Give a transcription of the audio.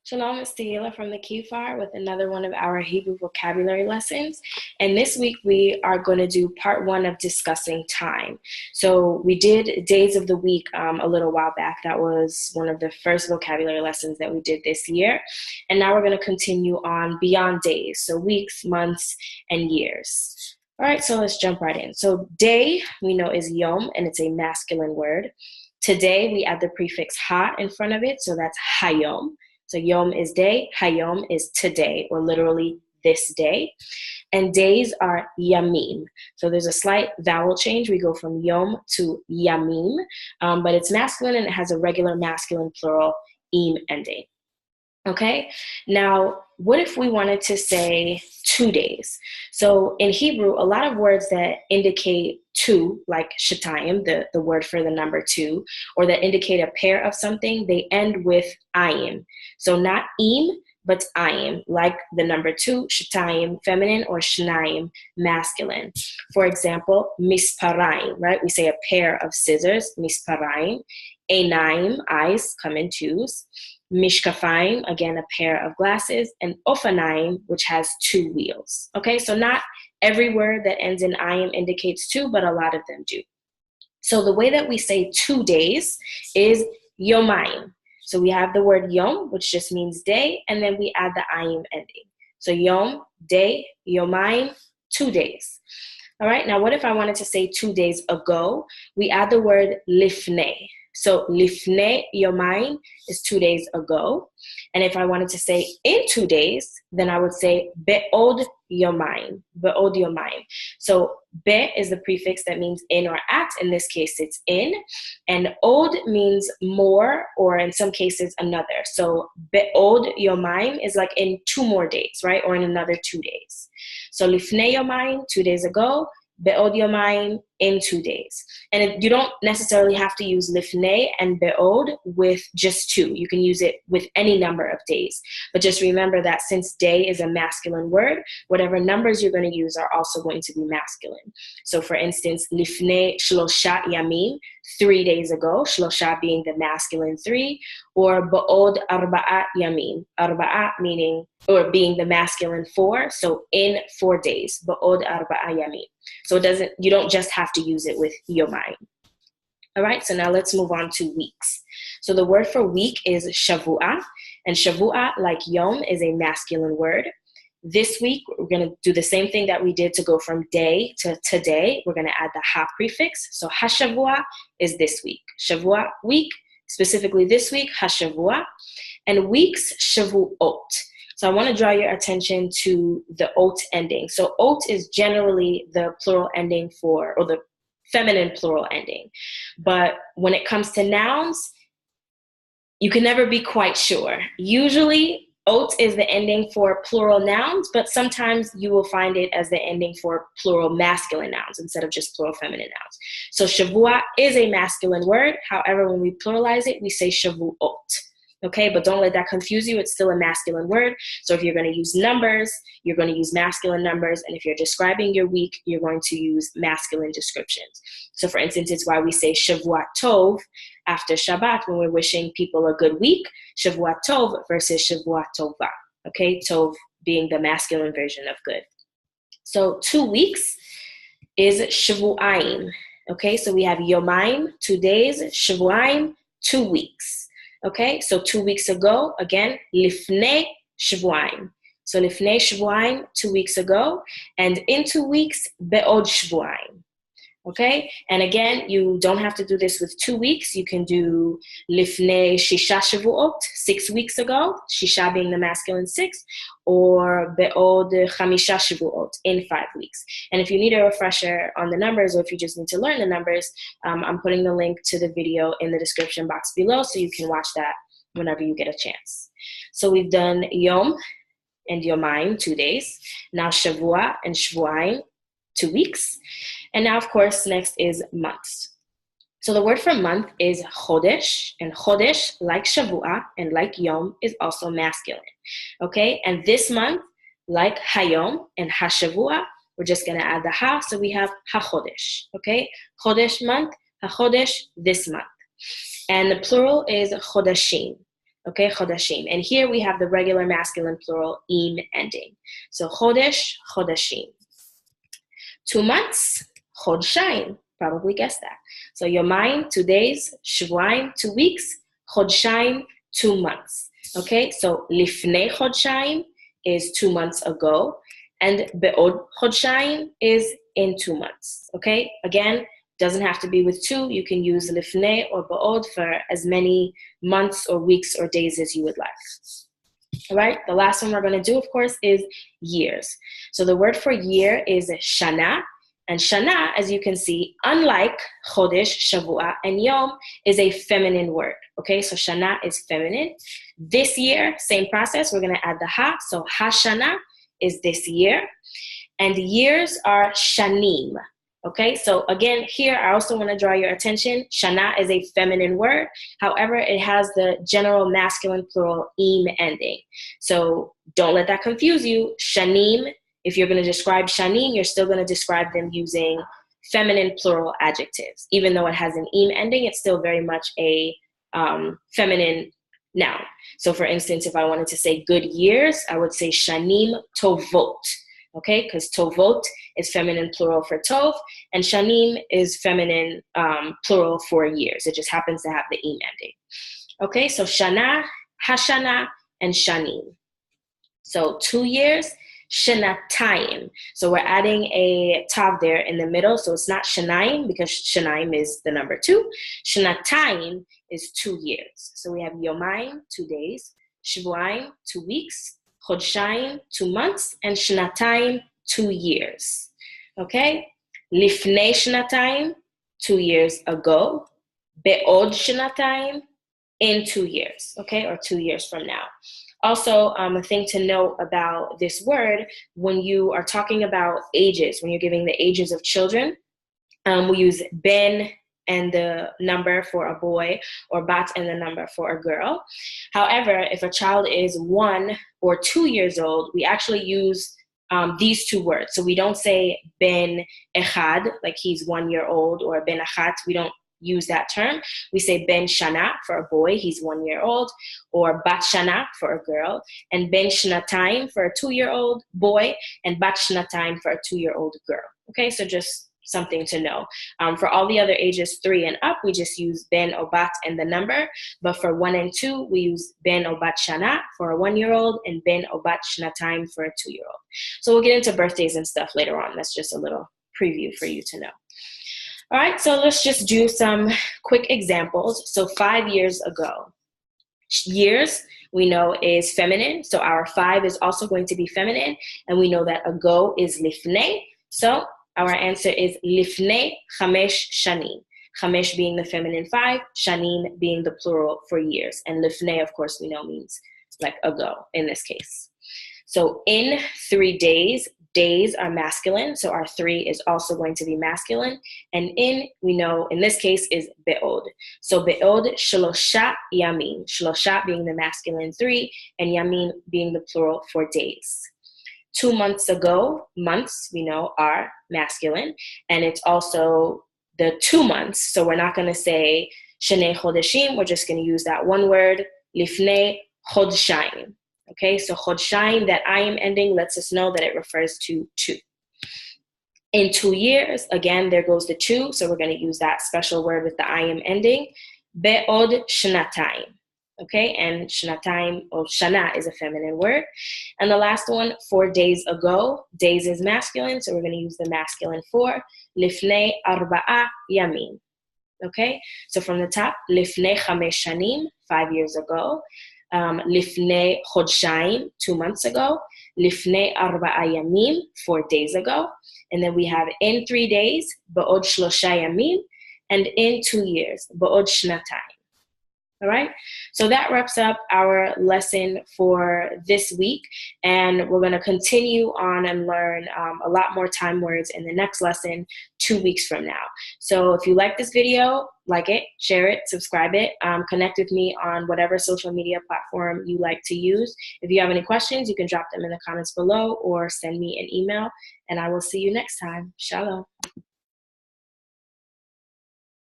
Shalom, it's Tehila from the Kefar with another one of our Hebrew vocabulary lessons. And this week we are going to do part one of discussing time. So we did days of the week a little while back. That was one of the first vocabulary lessons that we did this year. And now we're going to continue on beyond days, so weeks, months, and years. All right, so let's jump right in. So day, we know, is yom, and it's a masculine word. Today, we add the prefix ha in front of it, so that's hayom. So yom is day, hayom is today, or literally this day. And days are yamim. So there's a slight vowel change. We go from yom to yamim, but it's masculine and it has a regular masculine plural im ending. Okay, now what if we wanted to say 2 days? So in Hebrew, a lot of words that indicate two, like shatayim, the word for the number two, or that indicate a pair of something, they end with ayim. So not im, but ayim, like the number two, shatayim, feminine, or shnayim, masculine. For example, misparayim, right? We say a pair of scissors, misparayim. Einayim, eyes, come in twos. Mishkafayim, again, a pair of glasses, and ofanayim, which has two wheels. Okay, so not every word that ends in ayim indicates two, but a lot of them do. So the way that we say 2 days is yomayim. So we have the word yom, which just means day, and then we add the ayim ending. So yom, day, yomayim, 2 days. All right, now what if I wanted to say 2 days ago? We add the word lifnei. So lifnei yomayim is 2 days ago. And if I wanted to say in 2 days, then I would say be'od yomayim, be'od yomayim. So be is the prefix that means in or at. In this case, it's in. And od means more, or in some cases, another. So be'od yomayim is like in 2 more days, right? Or in another 2 days. So lifnei yomayim, 2 days ago. Be'od yomayim, in 2 days. And you don't necessarily have to use lifnei and be'od with just 2. You can use it with any number of days. But just remember that since day is a masculine word, whatever numbers you're going to use are also going to be masculine. So for instance, lifnei shlosha yamim, 3 days ago, shlosha being the masculine 3, or ba'od arba'a yamim, arba'a meaning, or being the masculine 4, so in 4 days, ba'od arba'a yamim. So you don't just have to use it with yomayim. All right, so now let's move on to weeks. So the word for week is shavua, and shavua, like yom, is a masculine word. This week, we're going to do the same thing that we did to go from day to today. We're going to add the ha prefix. So hashavua is this week. Shavua, week, specifically this week, hashavua. And weeks, shavuot. So I want to draw your attention to the ot ending. So ot is generally the plural ending for, or the feminine plural ending. But when it comes to nouns, you can never be quite sure. Usually, ot is the ending for plural nouns, but sometimes you will find it as the ending for plural masculine nouns instead of just plural feminine nouns. So shavua is a masculine word. However, when we pluralize it, we say shavuot. Okay, but don't let that confuse you. It's still a masculine word. So if you're going to use numbers, you're going to use masculine numbers. And if you're describing your week, you're going to use masculine descriptions. So for instance, it's why we say Shavuot Tov after Shabbat when we're wishing people a good week. Shavuot Tov versus Shavuot Tova. Okay, Tov being the masculine version of good. So 2 weeks is Shavuayim. Okay, so we have Yomayim, 2 days, Shavuayim, 2 weeks. Okay, so 2 weeks ago, again, lifnei shvuayim. So lifnei shvuayim, 2 weeks ago, and in 2 weeks, be'od shvuayim. Okay, and again, you don't have to do this with 2 weeks. You can do lifnei shisha shavuot, 6 weeks ago, shisha being the masculine 6, or be'od chamisha shavuot, in 5 weeks. And if you need a refresher on the numbers, or if you just need to learn the numbers, I'm putting the link to the video in the description box below, so you can watch that whenever you get a chance. So we've done yom and yomayim, 2 days. Now shavua and shvuayim, 2 weeks. And now, of course, next is months. So the word for month is chodesh, and chodesh, like shavua and like yom, is also masculine. Okay, and this month, like hayom and hashavua, we're just going to add the ha, so we have hachodesh. Okay, chodesh month, hachodesh this month. And the plural is chodashim. Okay, chodashim. And here we have the regular masculine plural im ending. So chodesh, chodashim. 2 months, chodshayim. Probably guessed that. So yomayim, 2 days, shvuayim, 2 weeks, chodshayim, 2 months. Okay, so lifnei chodshayim is 2 months ago, and be'od chodshayim is in 2 months. Okay, again, doesn't have to be with 2. You can use lifnei or be'od for as many months or weeks or days as you would like. All right, the last one we're going to do, of course, is years. So the word for year is shana, and shana, as you can see, unlike chodesh, shavua, and yom, is a feminine word. Okay, so shana is feminine. This year, same process, we're going to add the ha, so hashana is this year, and years are shanim. Okay, so again, here I also want to draw your attention. Shana is a feminine word. However, it has the general masculine plural im ending. So don't let that confuse you. Shanim, if you're going to describe shanim, you're still going to describe them using feminine plural adjectives. Even though it has an im ending, it's still very much a feminine noun. So for instance, if I wanted to say good years, I would say shanim tovot. Okay, because tovot is feminine plural for tov, and shanim is feminine plural for years. It just happens to have the im ending. Okay, so shana, hashana, and shanim. So 2 years, shanatayim. So we're adding a tav there in the middle, so it's not shanayim because shanayim is the number 2. Shanatayim is 2 years. So we have yomayim, 2 days, shvuayim, 2 weeks, chodshayim, 2 months, and shnatayim, 2 years. Okay? Lifnei shnatayim, 2 years ago. Be'od shnatayim, in 2 years. Okay? Or 2 years from now. Also, a thing to note about this word, when you are talking about ages, when you're giving the ages of children, we use ben and the number for a boy, or bat and the number for a girl. However, if a child is 1 or 2 years old, we actually use these 2 words. So we don't say ben echad, like he's 1 year old, or ben achat. We don't use that term. We say ben shana for a boy, he's 1 year old, or bat shana for a girl, and ben shnatayim for a 2-year-old boy, and bat shnatayim for a 2-year-old girl. Okay, so just something to know. For all the other ages 3 and up, we just use ben or bat and the number, but for 1 and 2, we use ben or bat shana for a 1-year-old, and ben or bat shnatayim for a 2-year-old. So we'll get into birthdays and stuff later on. That's just a little preview for you to know. All right, so let's just do some quick examples. So 5 years ago. Years, we know, is feminine, so our 5 is also going to be feminine, and we know that ago is lifnei, so our answer is lifnei chamesh shanim. Chamesh being the feminine 5, shanim being the plural for years, and lifnei, of course, we know means like ago in this case. So in 3 days, days are masculine, so our 3 is also going to be masculine. And in, we know, in this case, is be'od. So be'od shlosha yamin, shlosha being the masculine 3, and yamin being the plural for days. 2 months ago, months, we know, are masculine, and it's also the 2 months, so we're not going to say shnei chodeshim, we're just going to use that one word, lifnei chodshayim. Okay, so chodshayim, that I am ending, lets us know that it refers to 2. In 2 years, again, there goes the 2, so we're going to use that special word with the I am ending, be'od shnatayim. Okay, and shnatayim, or shana, is a feminine word. And the last one, 4 days ago, days is masculine, so we're going to use the masculine 4, lifnei arba'a yamin. Okay, so from the top, lifnei chamesh shanim, 5 years ago. Lifnei chodshayim, 2 months ago. Lifnei arba'a yamim, 4 days ago. And then we have in 3 days, ba'od shlosha yamim, and in 2 years, ba'od shnatayim. All right, so that wraps up our lesson for this week, and we're going to continue on and learn a lot more time words in the next lesson 2 weeks from now. So if you like this video, like it, share it, subscribe it, connect with me on whatever social media platform you like to use. If you have any questions, you can drop them in the comments below or send me an email, and I will see you next time. Shalom.